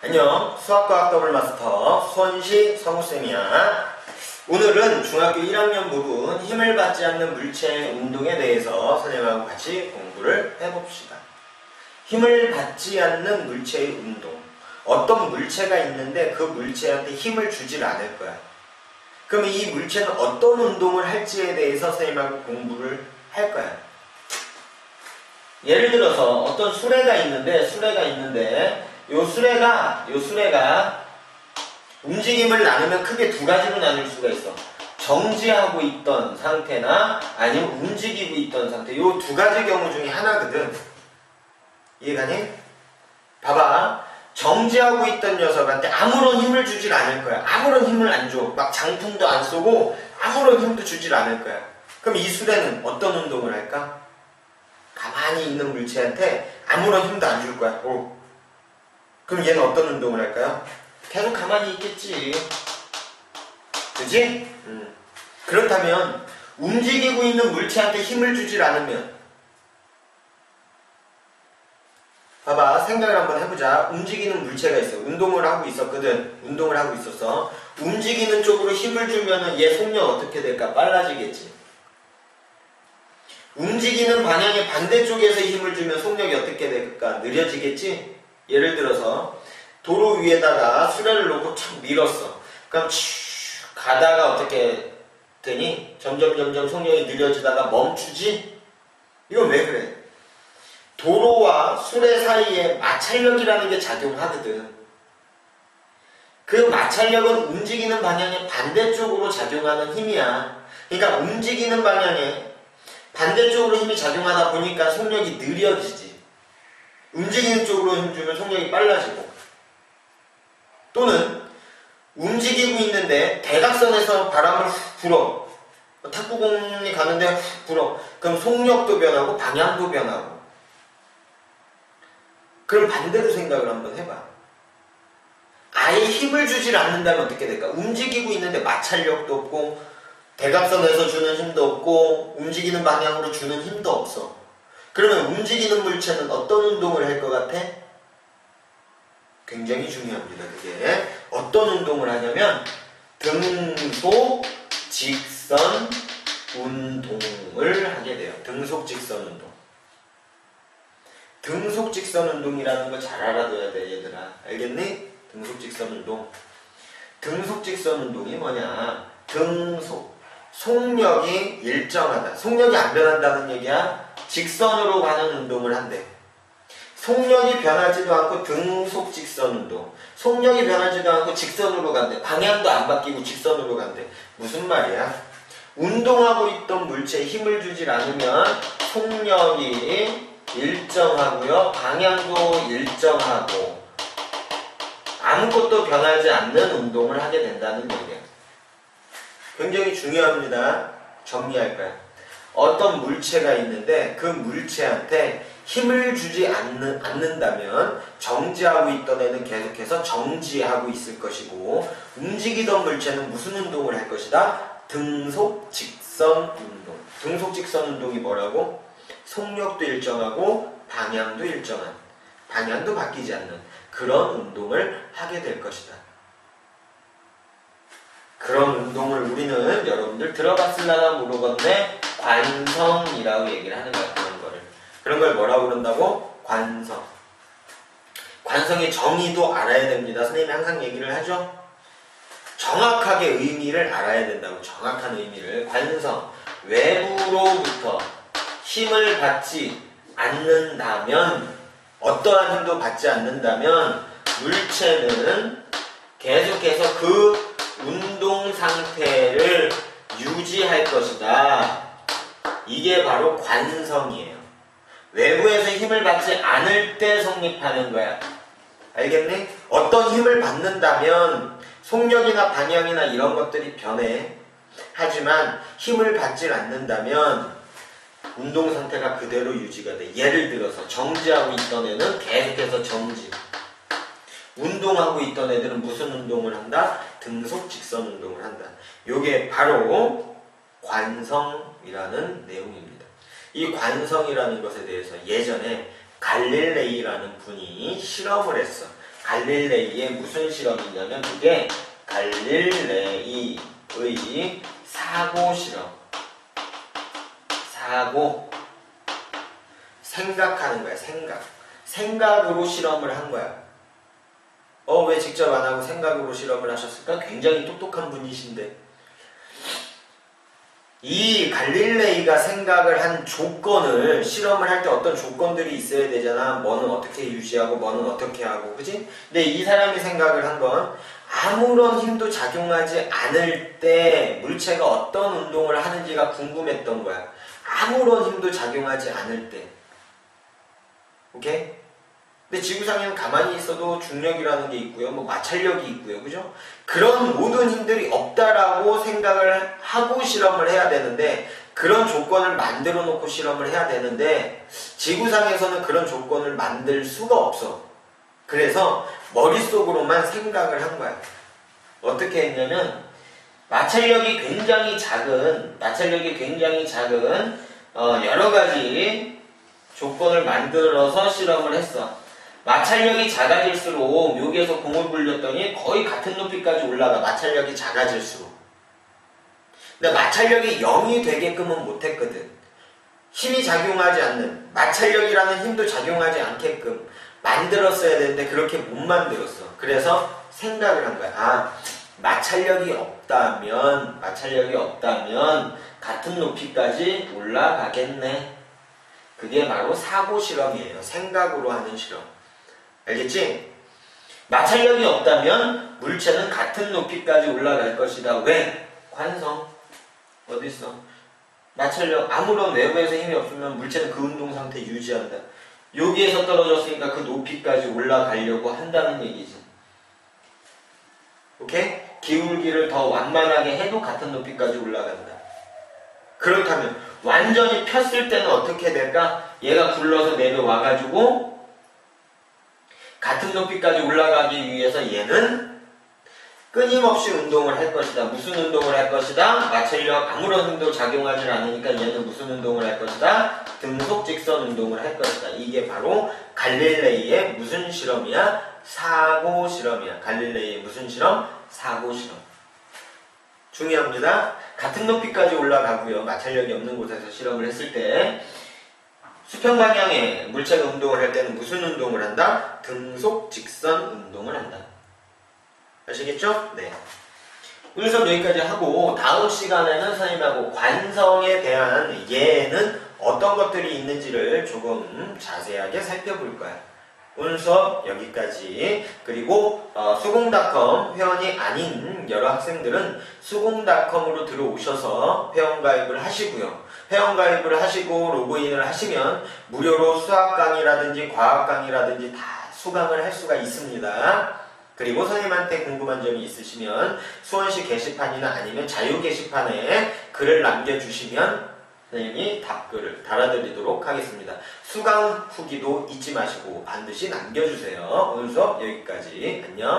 안녕, 수학과학 더블마스터 손시 성우쌤이야. 오늘은 중학교 1학년 부분 힘을 받지 않는 물체 운동에 대해서 선생님하고 같이 공부를 해봅시다. 힘을 받지 않는 물체의 운동. 어떤 물체가 있는데 그 물체한테 힘을 주질 않을 거야. 그러면 이 물체는 어떤 운동을 할지에 대해서 선생님하고 공부를 할 거야. 예를 들어서 어떤 수레가 있는데 요 수레가 움직임을 나누면 크게 두 가지로 나눌 수가 있어. 정지하고 있던 상태나 아니면 움직이고 있던 상태. 요 두 가지 경우 중에 하나거든. 이해가니? 봐봐. 정지하고 있던 녀석한테 아무런 힘을 주질 않을 거야. 아무런 힘을 안 줘. 막 장풍도 안 쏘고 아무런 힘도 주질 않을 거야. 그럼 이 수레는 어떤 운동을 할까? 가만히 있는 물체한테 아무런 힘도 안 줄 거야. 그럼 얘는 어떤 운동을 할까요? 계속 가만히 있겠지. 그지? 그렇다면 움직이고 있는 물체한테 힘을 주질 않으면 봐봐. 생각을 한번 해보자. 움직이는 물체가 있어. 운동을 하고 있었거든. 운동을 하고 있었어. 움직이는 쪽으로 힘을 주면은 얘 속력 어떻게 될까? 빨라지겠지. 움직이는 방향의 반대쪽에서 힘을 주면 속력이 어떻게 될까? 느려지겠지? 예를 들어서 도로 위에다가 수레를 놓고 착 밀었어. 그럼 쭉 가다가 어떻게 되니? 점점 속력이 느려지다가 멈추지? 이건 왜 그래? 도로와 수레 사이에 마찰력이라는 게 작용하거든. 그 마찰력은 움직이는 방향의 반대쪽으로 작용하는 힘이야. 그러니까 움직이는 방향에 반대쪽으로 힘이 작용하다 보니까 속력이 느려지지. 움직이는 쪽으로 힘 주면 속력이 빨라지고, 또는 움직이고 있는데 대각선에서 바람을 훅 불어. 탁구공이 가는데 훅 불어. 그럼 속력도 변하고 방향도 변하고. 그럼 반대로 생각을 한번 해봐. 아예 힘을 주질 않는다면 어떻게 될까? 움직이고 있는데 마찰력도 없고 대각선에서 주는 힘도 없고 움직이는 방향으로 주는 힘도 없어. 그러면 움직이는 물체는 어떤 운동을 할 것 같아? 굉장히 중요합니다. 그게 어떤 운동을 하냐면 등속 직선 운동을 하게 돼요. 등속 직선 운동. 등속 직선 운동이라는 걸 잘 알아둬야 돼, 얘들아. 알겠니? 등속 직선 운동. 등속 직선 운동이 뭐냐? 등속. 속력이 일정하다. 속력이 안 변한다는 얘기야. 직선으로 가는 운동을 한대. 속력이 변하지도 않고 등속 직선 운동. 속력이 변하지도 않고 직선으로 간대. 방향도 안 바뀌고 직선으로 간대. 무슨 말이야? 운동하고 있던 물체에 힘을 주질 않으면 속력이 일정하고요. 방향도 일정하고 아무것도 변하지 않는 운동을 하게 된다는 얘기야. 굉장히 중요합니다. 정리할 거야. 어떤 물체가 있는데 그 물체한테 힘을 주지 않는다면 정지하고 있던 애는 계속해서 정지하고 있을 것이고, 움직이던 물체는 무슨 운동을 할 것이다? 등속 직선 운동. 등속 직선 운동이 뭐라고? 속력도 일정하고 방향도 일정한, 방향도 바뀌지 않는 그런 운동을 하게 될 것이다. 그런 운동을 우리는 여러분들 들어봤을라나 모르겠네. 관성이라고 얘기를 하는 거야. 그런 걸 뭐라고 그런다고? 관성. 관성의 정의도 알아야 됩니다. 선생님이 항상 얘기를 하죠. 정확하게 의미를 알아야 된다고. 정확한 의미를. 관성. 외부로부터 힘을 받지 않는다면, 어떠한 힘도 받지 않는다면 물체는 계속해서 그 운동 상태를 유지할 것이다. 이게 바로 관성이에요. 외부에서 힘을 받지 않을 때 성립하는 거야. 알겠니? 어떤 힘을 받는다면 속력이나 방향이나 이런 것들이 변해. 하지만 힘을 받지 않는다면 운동 상태가 그대로 유지가 돼. 예를 들어서 정지하고 있던 애는 계속해서 정지. 운동하고 있던 애들은 무슨 운동을 한다? 등속 직선 운동을 한다. 요게 바로 관성이라는 내용입니다. 이 관성이라는 것에 대해서 예전에 갈릴레이라는 분이 실험을 했어. 갈릴레이의 무슨 실험이냐면 그게 갈릴레이의 사고 실험. 사고. 생각하는 거야, 생각. 생각으로 실험을 한 거야. 왜 직접 안 하고 생각으로 실험을 하셨을까? 굉장히 똑똑한 분이신데. 이 갈릴레이가 생각을 한 조건을, 실험을 할 때 어떤 조건들이 있어야 되잖아. 뭐는 어떻게 유지하고 뭐는 어떻게 하고, 그지? 근데 이 사람이 생각을 한 건 아무런 힘도 작용하지 않을 때 물체가 어떤 운동을 하는지가 궁금했던 거야. 아무런 힘도 작용하지 않을 때. 오케이? 근데 지구상에는 가만히 있어도 중력이라는 게 있고요. 뭐 마찰력이 있고요. 그죠? 그런 모든 힘들이 없다라고 생각을 하고 실험을 해야 되는데, 그런 조건을 만들어 놓고 실험을 해야 되는데, 지구상에서는 그런 조건을 만들 수가 없어. 그래서 머릿속으로만 생각을 한 거야. 어떻게 했냐면, 마찰력이 굉장히 작은 여러 가지 조건을 만들어서 실험을 했어. 마찰력이 작아질수록 여기에서 공을 굴렸더니 거의 같은 높이까지 올라가. 마찰력이 작아질수록. 근데 마찰력이 0이 되게끔은 못했거든. 힘이 작용하지 않는, 마찰력이라는 힘도 작용하지 않게끔 만들었어야 되는데 그렇게 못 만들었어. 그래서 생각을 한 거야. 마찰력이 없다면 같은 높이까지 올라가겠네. 그게 바로 사고 실험이에요. 생각으로 하는 실험. 알겠지? 마찰력이 없다면 물체는 같은 높이까지 올라갈 것이다. 왜? 관성. 어디 있어? 마찰력, 아무런 외부에서 힘이 없으면 물체는 그 운동 상태 유지한다. 여기에서 떨어졌으니까 그 높이까지 올라가려고 한다는 얘기지. 오케이? 기울기를 더 완만하게 해도 같은 높이까지 올라간다. 그렇다면 완전히 폈을 때는 어떻게 될까? 얘가 굴러서 내려와가지고 같은 높이까지 올라가기 위해서 얘는 끊임없이 운동을 할 것이다. 무슨 운동을 할 것이다? 마찰력, 아무런 힘도 작용하지 않으니까 얘는 무슨 운동을 할 것이다? 등속 직선 운동을 할 것이다. 이게 바로 갈릴레이의 무슨 실험이야? 사고 실험이야. 갈릴레이의 무슨 실험? 사고 실험. 중요합니다. 같은 높이까지 올라가고요. 마찰력이 없는 곳에서 실험을 했을 때 수평 방향의 물체가 운동을 할 때는 무슨 운동을 한다? 등속 직선 운동을 한다. 아시겠죠? 네. 오늘 수업 여기까지 하고 다음 시간에는 선생님하고 관성에 대한 예는 어떤 것들이 있는지를 조금 자세하게 살펴볼 거야. 오늘 수업 여기까지. 그리고 수공닷컴 회원이 아닌 여러 학생들은 수공닷컴으로 들어오셔서 회원가입을 하시고요. 회원가입을 하시고 로그인을 하시면 무료로 수학 강의라든지 과학 강의라든지 다 수강을 할 수가 있습니다. 그리고 선생님한테 궁금한 점이 있으시면 수원시 게시판이나 아니면 자유 게시판에 글을 남겨주시면 선생님이 답글을 달아드리도록 하겠습니다. 수강 후기도 잊지 마시고 반드시 남겨주세요. 오늘 수업 여기까지. 안녕.